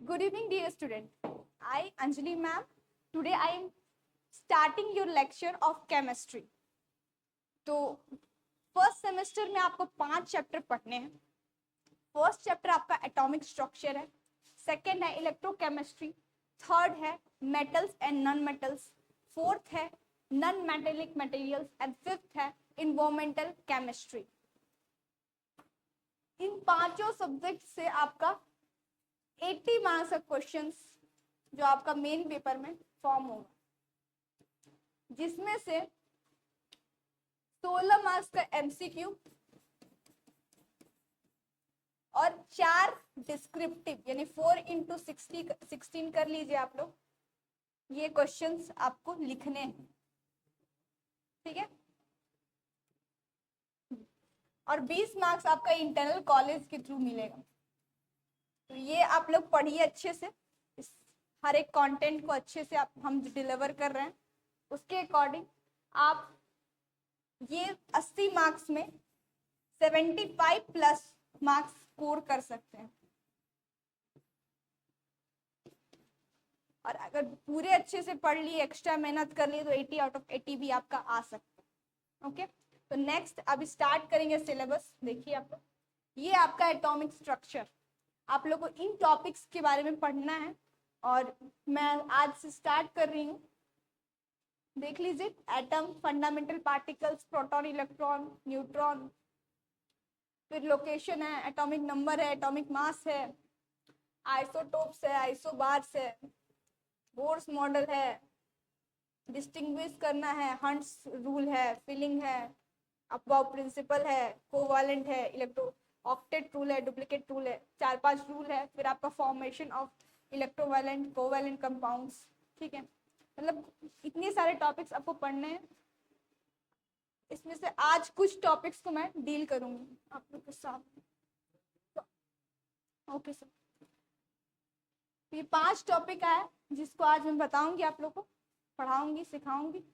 Good evening, dear student. I, Anjali ma'am, today I am starting your lecture of chemistry. तो first semester में आपको 5 chapter पढ़ने हैं. First chapter आपका atomic structure है, second है इलेक्ट्रोकेमिस्ट्री, थर्ड है metals and non metals, fourth है non metallic materials and fifth है इन्वायरमेंटल केमिस्ट्री. इन पांचों सब्जेक्ट से आपका 80 मार्क्स का क्वेश्चंस जो आपका मेन पेपर में फॉर्म होगा, जिसमें से 16 मार्क्स का एमसीक्यू और 4 डिस्क्रिप्टिव यानी 4 इंटू 16 कर लीजिए आप लोग. ये क्वेश्चंस आपको लिखने हैं, ठीक है. और 20 मार्क्स आपका इंटरनल कॉलेज के थ्रू मिलेगा. तो ये आप लोग पढ़िए अच्छे से, इस हर एक कंटेंट को अच्छे से हम डिलीवर कर रहे हैं. उसके अकॉर्डिंग आप ये 80 मार्क्स में 75 प्लस मार्क्स स्कोर कर सकते हैं. और अगर पूरे अच्छे से पढ़ लिए, एक्स्ट्रा मेहनत कर लिए, तो 80 आउट ऑफ 80 भी आपका आ सकता है. ओके, तो नेक्स्ट अब स्टार्ट करेंगे सिलेबस. देखिए आप लोग, ये आपका एटॉमिक स्ट्रक्चर, आप लोग को इन टॉपिक्स के बारे में पढ़ना है और मैं आज से स्टार्ट कर रही हूँ. देख लीजिए, atom, fundamental particles, proton, electron, neutron, फिर लोकेशन है, एटॉमिक नंबर है, एटॉमिक मास है, आइसोटोप्स है, आइसोबार्स है, बोर्स मॉडल है, डिस्टिंग्विश करना है, हंट्स रूल है, फिलिंग है, अपवाव प्रिंसिपल है, कोवालेंट है, इलेक्ट्रो ऑक्टेट रूल है, डुप्लीकेट रूल है, 4-5 रूल है. फिर आपका formation of electrovalent covalent compounds, ठीक है. मतलब इतने सारे टॉपिक्स आपको पढ़ने हैं. इसमें से आज कुछ टॉपिक्स को मैं डील करूंगी आप लोग के साथ. ओके सर, ये 5 टॉपिक है जिसको आज मैं बताऊंगी, आप लोग को पढ़ाऊंगी, सिखाऊंगी.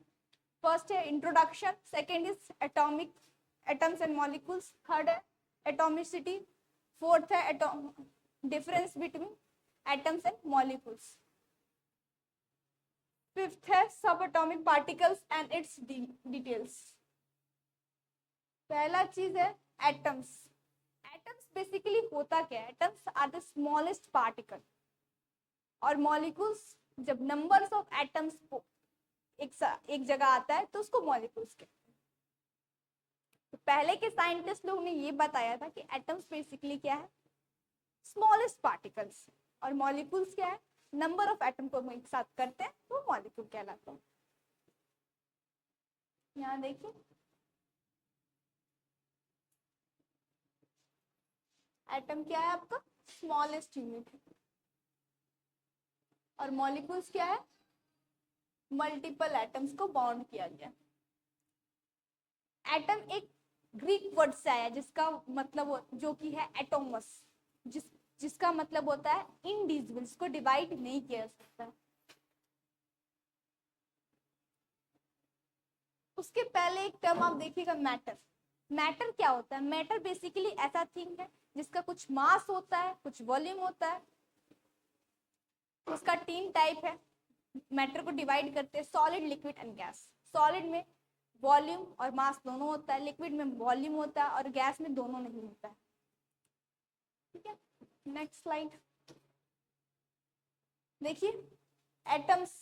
फर्स्ट है introduction, second is atomic atoms and molecules, third है एटॉमिसिटी, फोर्थ है difference between atoms and molecules, fifth है sub atomic particles and its details. पहला चीज है एटम्स. एटम्स बेसिकली होता क्या है? Atoms are the smallest particle, और मॉलिक्यूल्स जब नंबर्स ऑफ एटम्स को एक जगह आता है तो उसको मॉलिक्यूल्स कहते हैं. तो पहले के साइंटिस्ट लोग ने ये बताया था कि एटम्स बेसिकली क्या है? Smallest particles. और मॉलिक्यूल्स क्या है? नंबर ऑफ एटम को एक साथ करते हैं तो मॉलिक्यूल कहलाते हैं. यहाँ देखिए, एटम क्या है आपका? स्मॉलेस्ट यूनिट है. और मॉलिक्यूल्स क्या है? मल्टीपल एटम्स को बॉन्ड किया गया. एटम एक ग्रीक वर्ड से आया जिसका मतलब जो कि है एटोमस, जिसका मतलब होता है इनडिविजिबल, इसको डिवाइड नहीं किया जा सकता. उसके पहले एक टर्म आप देखिएगा, मैटर. मैटर क्या होता है? मैटर बेसिकली ऐसा थिंग है जिसका कुछ मास होता है, कुछ वॉल्यूम होता है. उसका 3 टाइप है. मैटर को डिवाइड करते हैं solid, liquid and gas. Solid में वॉल्यूम और मास दोनों होता है, लिक्विड में वॉल्यूम होता है और गैस में दोनों नहीं होता है. ठीक है, नेक्स्ट स्लाइड देखिए. एटम्स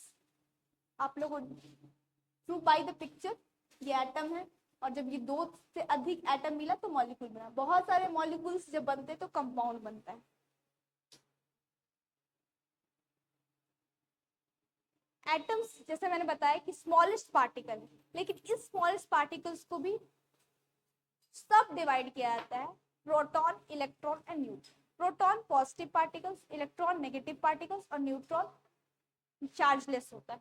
आप लोगों थ्रू बाय द पिक्चर, ये एटम है, और जब ये 2 से अधिक एटम मिला तो मॉलिक्यूल बना. बहुत सारे मॉलिक्यूल्स जब बनते हैं तो कंपाउंड बनता है. एटम्स जैसे मैंने बताया कि स्मॉलेस्ट पार्टिकल है, लेकिन इस स्मॉलेस्ट पार्टिकल्स को भी सब डिवाइड किया जाता है proton, electron and neutron. Proton positive particles, electron negative particles और न्यूट्रॉन चार्जलेस होता है.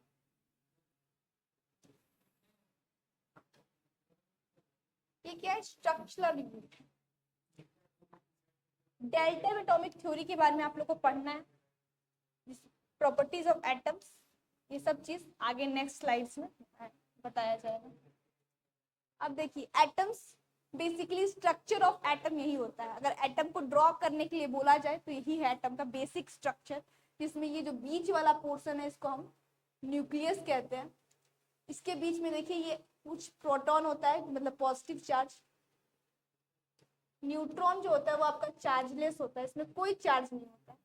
ये क्या है? Structural unit. Delta atomic theory के बारे में आप लोग को पढ़ना है, प्रॉपर्टीज ऑफ एटम्स, ये सब चीज आगे नेक्स्ट स्लाइड्स में बताया जाएगा. अब देखिए, atoms basically structure of atom यही होता है. अगर एटम को ड्रॉ करने के लिए बोला जाए तो यही है एटम का बेसिक स्ट्रक्चर. जिसमें ये जो बीच वाला पोर्शन है इसको हम न्यूक्लियस कहते हैं। इसके बीच में देखिए ये कुछ प्रोटॉन होता है, मतलब पॉजिटिव चार्ज। न्यूट्रॉन जो होता है वो आपका चार्जलेस होता है, इसमें कोई चार्ज नहीं होता।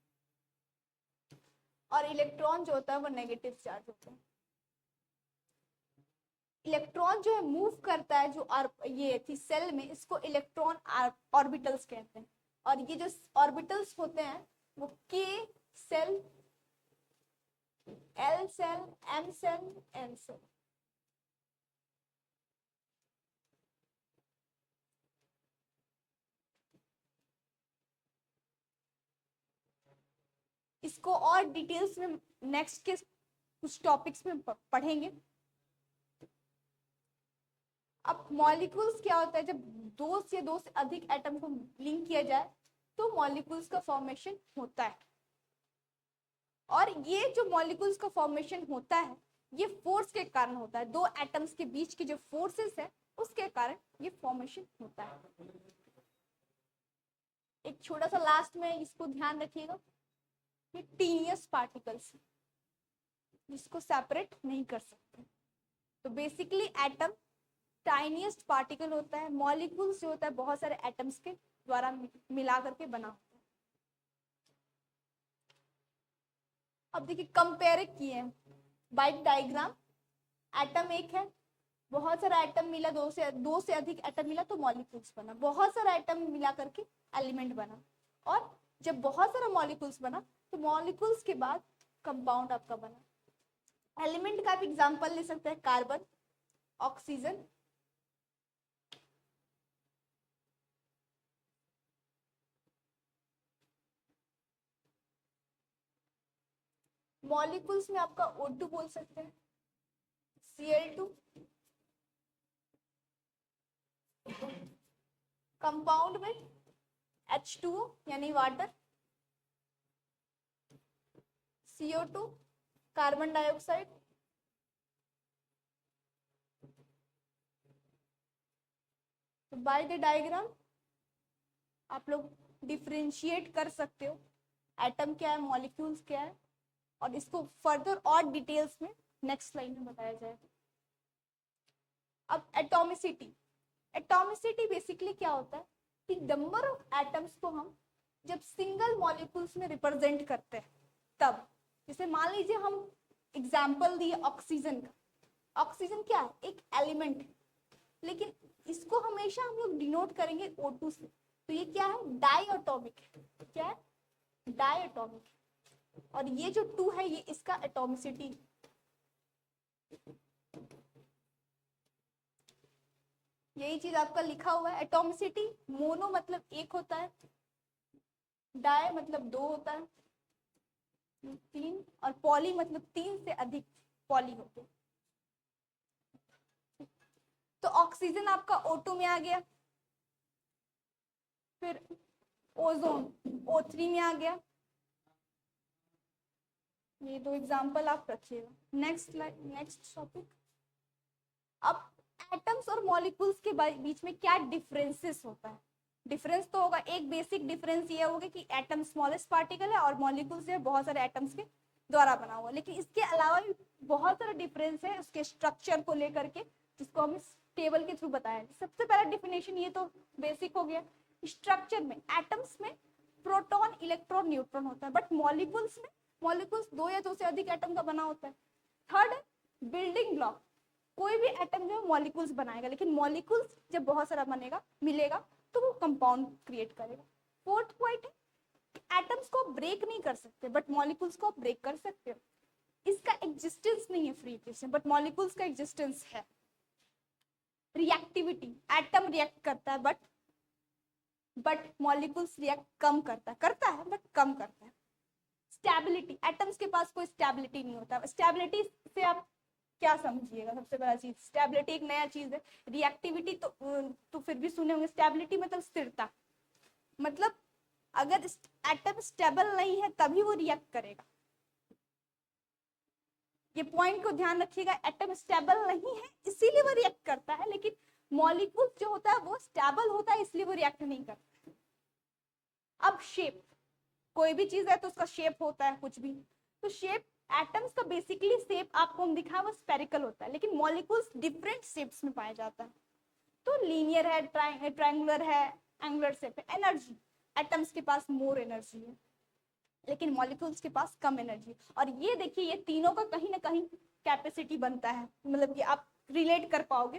और इलेक्ट्रॉन जो होता है वो नेगेटिव चार्ज होता है। इलेक्ट्रॉन जो है मूव करता है, जो ये थी सेल में, इसको इलेक्ट्रॉन ऑर्बिटल्स कहते हैं। और ये जो ऑर्बिटल्स होते हैं वो K shell, L shell, M shell, N shell. इसको और डिटेल्स में नेक्स्ट के कुछ टॉपिक्स में पढ़ेंगे। अब मॉलिक्यूल्स क्या होता है, जब दो से अधिक एटम को लिंक किया जाए तो मॉलिक्यूल्स का फॉर्मेशन होता है। और ये जो मॉलिक्यूल्स का फॉर्मेशन होता है ये फोर्स के कारण होता है। दो एटम्स के बीच की जो फोर्सेस है उसके कारण ये फॉर्मेशन होता है। एक छोटा सा लास्ट में इसको ध्यान रखिएगा, ये टीनियस पार्टिकल्स जिसको सेपरेट नहीं कर सकते। तो बेसिकली एटम टाइनिएस्ट पार्टिकल होता है। मॉलिक्यूल्स जो होता है बहुत सारे एटम्स के द्वारा मिला करके बना होता है। अब देखिए कंपेयर किए हैं बाय डायग्राम। एटम एक है, बहुत सारा एटम मिला, दो से अधिक एटम मिला तो मॉलिक्यूल्स बना। बहुत सारा एटम मिला करके एलिमेंट बना। और जब बहुत सारा मॉलिक्यूल्स बना तो मॉलिक्यूल्स के बाद कंपाउंड आपका बना। एलिमेंट का आप एग्जांपल ले सकते हैं, कार्बन, ऑक्सीजन, मॉलिक्यूल्स में आपका O2 बोल सकते हैं, Cl2, कंपाउंड में H2O यानी वाटर, CO2 कार्बन डाइऑक्साइड, तो बाय द डायग्राम आप लोग डिफरेंशिएट कर सकते हो एटम क्या है, मॉलिक्यूल्स क्या है, और इसको फर्दर और डिटेल्स में नेक्स्ट स्लाइड में बताया जाएगा। अब एटॉमिसिटी। एटॉमिसिटी बेसिकली क्या होता है कि नंबर ऑफ एटम्स को हम जब सिंगल मॉलिक्यूल्स में रिप्रेजेंट करते हैं तब, जैसे मान लीजिए हम एग्जांपल दिए ऑक्सीजन का। ऑक्सीजन क्या है, एक एलिमेंट है, लेकिन इसको हमेशा हम लोग डिनोट करेंगे O2 से। तो ये क्या है, डायटोमिक है। क्या है, डायटोमिक। और ये जो 2 है ये इसका एटॉमिसिटी। यही चीज आपका लिखा हुआ है। एटॉमिसिटी मोनो मतलब एक होता है, डाय मतलब 2 होता है, 3, और पॉली मतलब 3 से अधिक पॉली होते हैं। तो ऑक्सीजन आपका O2 में आ गया, फिर ओजोन O3 में आ गया। ये 2 एग्जांपल आप रखिएगा। Next topic. अब एटम्स और मॉलिक्यूल्स के बीच में क्या डिफरेंसेस होता है। डिफरेंस तो होगा, एक बेसिक डिफरेंस ये होगा कि एटम स्मॉलेस्ट पार्टिकल है और मॉलिक्यूल्स जो है बहुत सारे एटम्स के द्वारा बना हुआ। लेकिन इसके अलावा भी बहुत सारा डिफरेंस है उसके स्ट्रक्चर को लेकर के, जिसको हम इस टेबल के थ्रू बताया। सबसे पहला डिफिनेशन ये तो बेसिक हो गया। स्ट्रक्चर में एटम्स में प्रोटॉन, इलेक्ट्रॉन, न्यूट्रॉन होता है, बट मॉलिक्यूल्स में मॉलिक्यूल्स 2 या 2 से अधिक एटम का बना होता है। थर्ड है बिल्डिंग ब्लॉक। कोई भी एटम जो है मॉलिक्यूल्स बनाएगा, लेकिन मॉलिक्यूल्स जब बहुत सारा बनेगा मिलेगा तो वो कंपाउंड क्रिएट करेगा। फोर्थ पॉइंट है एटम्स को ब्रेक नहीं कर सकते बट मॉलिक्यूल्स को ब्रेक कर सकते हो। इसका एग्जिस्टेंस नहीं है फ्री इक्वेशन, बट मॉलिक्यूल्स का एग्जिस्टेंस है। रिएक्टिविटी, एटम रिएक्ट करता है बट मॉलिक्यूल्स रिएक्ट कम करता है बट कम करता है। स्टेबिलिटी, एटम्स के पास कोई स्टेबिलिटी नहीं होता। स्टेबिलिटी से आप क्या समझिएगा, सबसे बड़ा चीज स्टेबिलिटी एक नया चीज है। रिएक्टिविटी तो फिर भी सुने होंगे। स्टेबिलिटी मतलब स्थिरता, मतलब अगर एटम स्टेबल नहीं है तभी वो रिएक्ट करेगा। ये पॉइंट को ध्यान रखिएगा, एटम स्टेबल नहीं है इसीलिए वो रिएक्ट करता है, लेकिन मॉलिक्यूल जो होता है वो स्टेबल होता है इसलिए वो रिएक्ट नहीं करता। अब शेप, कोई भी चीज है तो उसका शेप होता है कुछ भी, तो शेप एटम्स का बेसिकली शेप आपको हम दिखा वो स्पेरिकल होता है, लेकिन मॉलिक्यूल्स डिफरेंट शेप्स में पाया जाता है। तो लीनियर है, ट्रायंगुलर है, एंगुलर शेप है। एनर्जी, एटम्स के पास मोर एनर्जी है, लेकिन मॉलिक्यूल्स के पास कम एनर्जी। और ये देखिए ये तीनों का कहीं ना कहीं कैपेसिटी बनता है, मतलब कि आप रिलेट कर पाओगे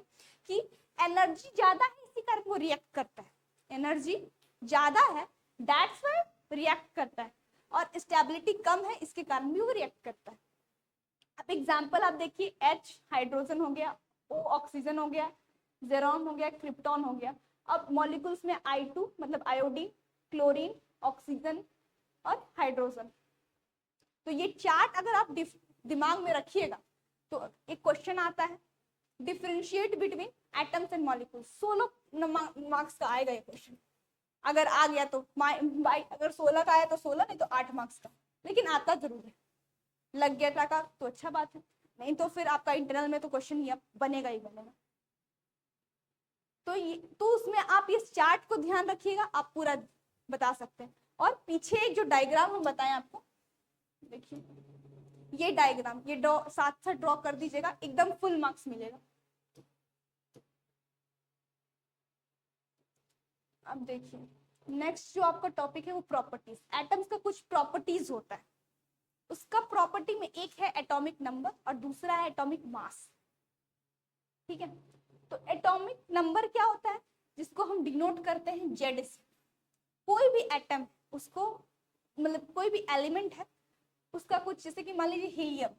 कि एनर्जी ज्यादा है इसी कारण वो रिएक्ट करता है, एनर्जी ज्यादा है दैट्स व्हाई रिएक्ट करता है, और स्टेबिलिटी कम है इसके कारण भी वो रिएक्ट करता है। अब एग्जांपल आप देखिए, H हाइड्रोजन हो गया, O ऑक्सीजन हो गया, जेरोन हो गया, क्रिप्टॉन हो गया। अब मॉलिक्यूल्स में I2 मतलब आयोडीन, क्लोरीन, ऑक्सीजन और हाइड्रोजन। तो ये चार्ट अगर आप दिमाग में रखिएगा तो एक क्वेश्चन आता है, differentiate between atoms and molecules. 16 marks का आएगा ये क्वेश्चन, अगर आ गया तो अगर 16 का आया तो 16, नहीं तो 8 मार्क्स का, लेकिन आता जरूर है। लग गया टाका तो अच्छा बात है, नहीं तो फिर आपका इंटरनल में तो क्वेश्चन ही बनेगा ही बनेगा। तो उसमें आप इस चार्ट को ध्यान रखिएगा, आप पूरा बता सकते हैं। और पीछे एक जो डायग्राम हम बताएं आपको, देखिए ये डायग्राम, ये साथ साथ ड्रॉ कर दीजिएगा, एकदम फुल मार्क्स मिलेगा। अब देखिए नेक्स्ट जो आपका टॉपिक है वो प्रॉपर्टीज। एटम्स का कुछ प्रॉपर्टीज होता है, उसका प्रॉपर्टी में एक है एटॉमिक नंबर और दूसरा है एटॉमिक मास। ठीक है, तो एटॉमिक नंबर क्या होता है, जिसको हम डिनोट करते हैं जेड से। कोई भी एटम, उसको मतलब कोई भी एलिमेंट है, उसका कुछ, जैसे कि मान लीजिए हीलियम,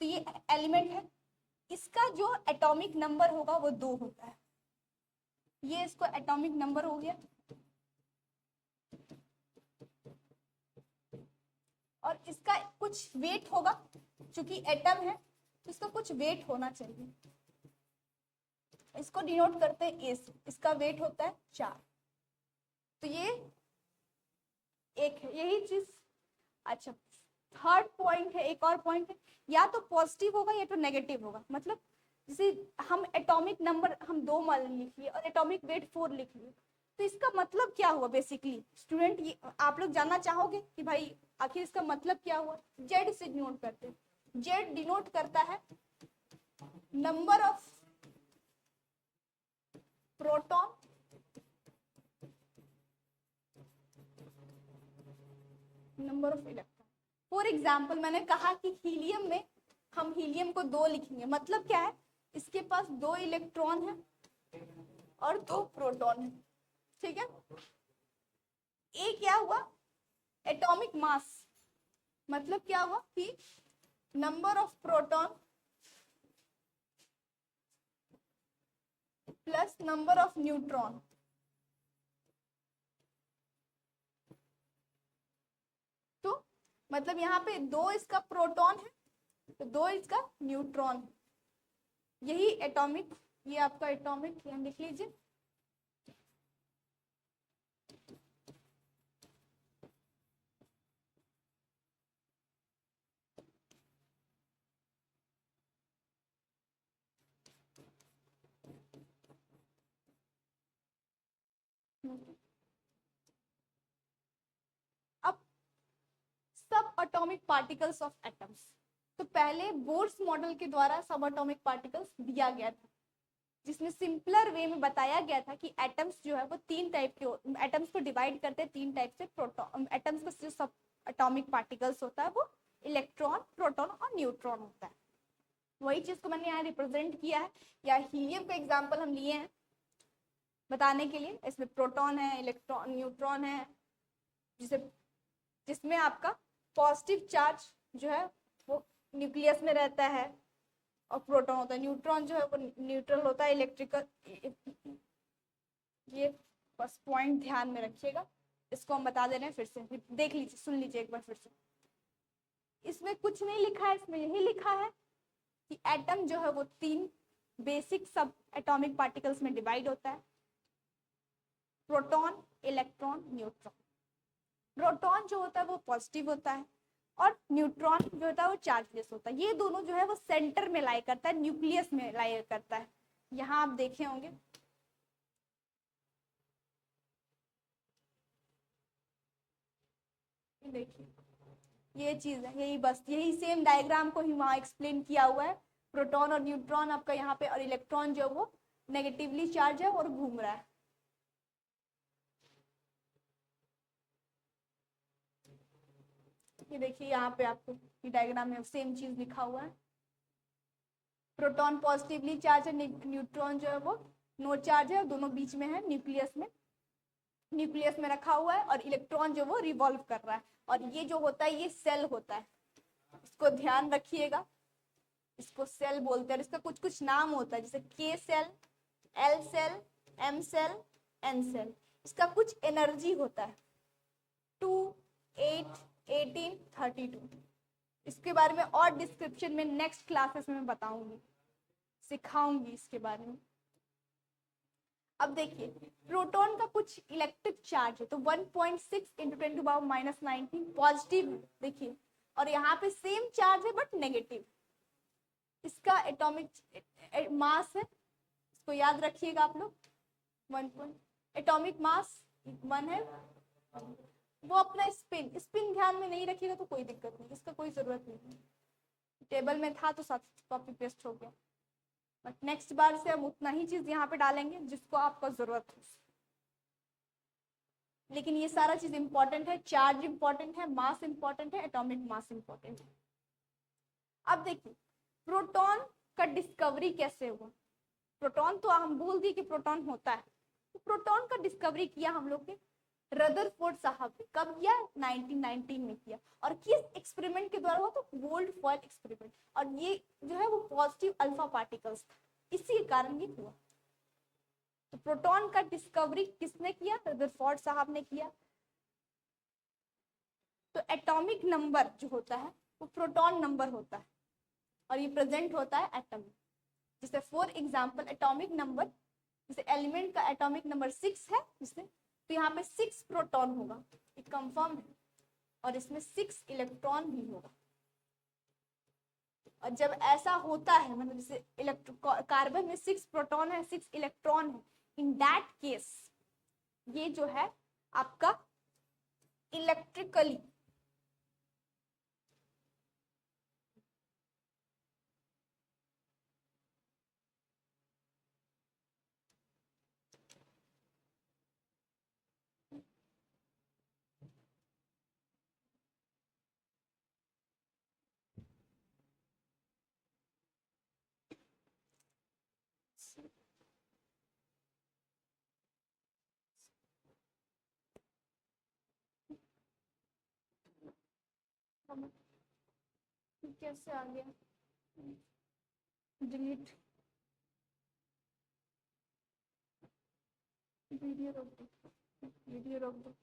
तो ये एलिमेंट है, इसका जो एटॉमिक नंबर होगा वो 2 होता है। ये इसको एटॉमिक नंबर हो गया, और इसका कुछ वेट होगा, क्योंकि एटम है तो इसका कुछ वेट होना चाहिए, इसको डिनोट करते हैं ए से, इसका वेट होता है 4। तो ये एक है, यही चीज। अच्छा, थर्ड पॉइंट है, एक और पॉइंट है, या तो पॉजिटिव होगा या तो नेगेटिव होगा। मतलब जैसे हम एटॉमिक नंबर हम 2 मान लिख लिए और एटॉमिक वेट 4 लिख लिए, तो इसका मतलब क्या हुआ बेसिकली स्टूडेंट, ये आप लोग जानना चाहोगे कि भाई आखिर इसका मतलब क्या हुआ। जेड से डिनोट करते हैं, जेड डिनोट करता है number of proton number of electron. For example मैंने कहा कि हीलियम में हम हीलियम को 2 लिखेंगे, मतलब क्या है, इसके पास 2 इलेक्ट्रॉन है और 2 प्रोटॉन है। ठीक है, ए क्या हुआ, एटॉमिक मास, मतलब क्या हुआ कि number of proton plus number of neutron. तो मतलब यहाँ पे 2 इसका प्रोटॉन है तो 2 इसका न्यूट्रॉन है। यही एटॉमिक, ये आपका एटॉमिक यहाँ लिख लीजिए। अब सब एटॉमिक पार्टिकल्स ऑफ एटम्स, तो पहले बोर्स मॉडल के द्वारा सब एटॉमिक पार्टिकल्स दिया गया था, जिसमें सिंपलर वे में बताया गया था कि एटम्स जो है वो 3 टाइप के, एटम्स को डिवाइड करते हैं 3 टाइप से। प्रोटॉन एटम्स का जो सब एटॉमिक पार्टिकल्स होता है वो इलेक्ट्रॉन, प्रोटॉन और न्यूट्रॉन होता है। वही चीज को मैंने यहाँ रिप्रेजेंट किया है, या हीलियम का एग्जाम्पल हम लिए हैं बताने के लिए। इसमें प्रोटॉन है, इलेक्ट्रॉन, न्यूट्रॉन है, जिसमें आपका पॉजिटिव चार्ज जो है वो न्यूक्लियस में रहता है, और प्रोटॉन होता है, न्यूट्रॉन जो है वो न्यूट्रल होता है, इलेक्ट्रिकल। ये बस पॉइंट ध्यान में रखिएगा, इसको हम बता दे रहे हैं, फिर से देख लीजिए, सुन लीजिए एक बार फिर से। इसमें कुछ नहीं लिखा है, इसमें यही लिखा है कि एटम जो है वो 3 बेसिक सब एटॉमिक पार्टिकल्स में डिवाइड होता है, प्रोटॉन, इलेक्ट्रॉन, न्यूट्रॉन। प्रोटॉन जो होता है वो पॉजिटिव होता है, और न्यूट्रॉन जो होता है वो चार्जलेस होता है। ये दोनों जो है वो सेंटर में लाई करता है, न्यूक्लियस में लाई करता है। यहाँ आप देखे होंगे, देखिए ये चीज है, यही बस यही सेम डायग्राम को ही वहां एक्सप्लेन किया हुआ है। प्रोटॉन और न्यूट्रॉन आपका यहाँ पे, और इलेक्ट्रॉन जो वो नेगेटिवली चार्ज है और घूम रहा है। ये देखिए यहाँ पे आपको ये डायग्राम में सेम चीज लिखा हुआ है। प्रोटॉन पॉजिटिवली चार्ज है, न्यूट्रॉन जो है वो नो चार्ज है, दोनों बीच में है न्यूक्लियस में रखा हुआ है, और इलेक्ट्रॉन जो वो रिवॉल्व कर रहा है। और ये जो होता है ये सेल होता है, इसको ध्यान रखिएगा, इसको सेल बोलते हैं। इसका कुछ कुछ नाम होता है, जैसे K shell, L shell, M shell, N shell. इसका कुछ एनर्जी होता है 2, 8, 18, 32। इसके बारे में और डिस्क्रिप्शन में नेक्स्ट क्लासेस में मैं बताऊंगी, सिखाऊंगी इसके बारे में। अब देखिए प्रोटॉन का कुछ इलेक्ट्रिक चार्ज है, तो 1.6 इंटू 10⁻⁻⁹ पॉजिटिव देखिए, और यहाँ पे सेम चार्ज है बट नेगेटिव। इसका एटॉमिक मास है, इसको याद रखिएगा आप लोग, 1 एटॉमिक मास 1 है। वो अपना स्पिन ध्यान में नहीं रखिएगा तो कोई दिक्कत नहीं, इसका कोई जरूरत नहीं, टेबल में था तो साथ कॉपी पेस्ट हो गया। बट नेक्स्ट बार से हम उतना ही चीज यहाँ पे डालेंगे जिसको आपको जरूरत हो। लेकिन ये सारा चीज इंपॉर्टेंट है, चार्ज इंपॉर्टेंट है, मास इंपॉर्टेंट है, एटॉमिक मास इंपॉर्टेंट है। अब देखिए प्रोटॉन का डिस्कवरी कैसे हुआ। प्रोटॉन तो हम भूल दिए कि प्रोटॉन होता है, तो प्रोटॉन का डिस्कवरी किया हम लोग के रदरफोर्ड साहब ने। कब किया? 1919 में किया। और किस एक्सपेरिमेंट के द्वारा हुआ? तो गोल्ड फॉयल एक्सपेरिमेंट। और ये जो है वो पॉजिटिव अल्फा पार्टिकल्स था, इसी कारण ये हुआ। तो प्रोटॉन का डिस्कवरी किसने किया? रदरफोर्ड साहब ने किया। तो एटॉमिक नंबर जो होता है वो प्रोटॉन नंबर होता है, और ये प्रेजेंट होता है एटम में। जैसे फॉर एग्जाम्पल एटॉमिक नंबर, जैसे एलिमेंट का एटॉमिक नंबर 6 है जिससे, तो यहाँ पे 6 प्रोटॉन होगा, ये कंफर्म है, और इसमें 6 इलेक्ट्रॉन भी होगा। और जब ऐसा होता है, मतलब जैसे कार्बन में 6 प्रोटॉन है, 6 इलेक्ट्रॉन है, इन दैट केस ये जो है आपका इलेक्ट्रिकली कैसे आ गया, डिलीट वीडियो रोक दो, वीडियो रोक दो।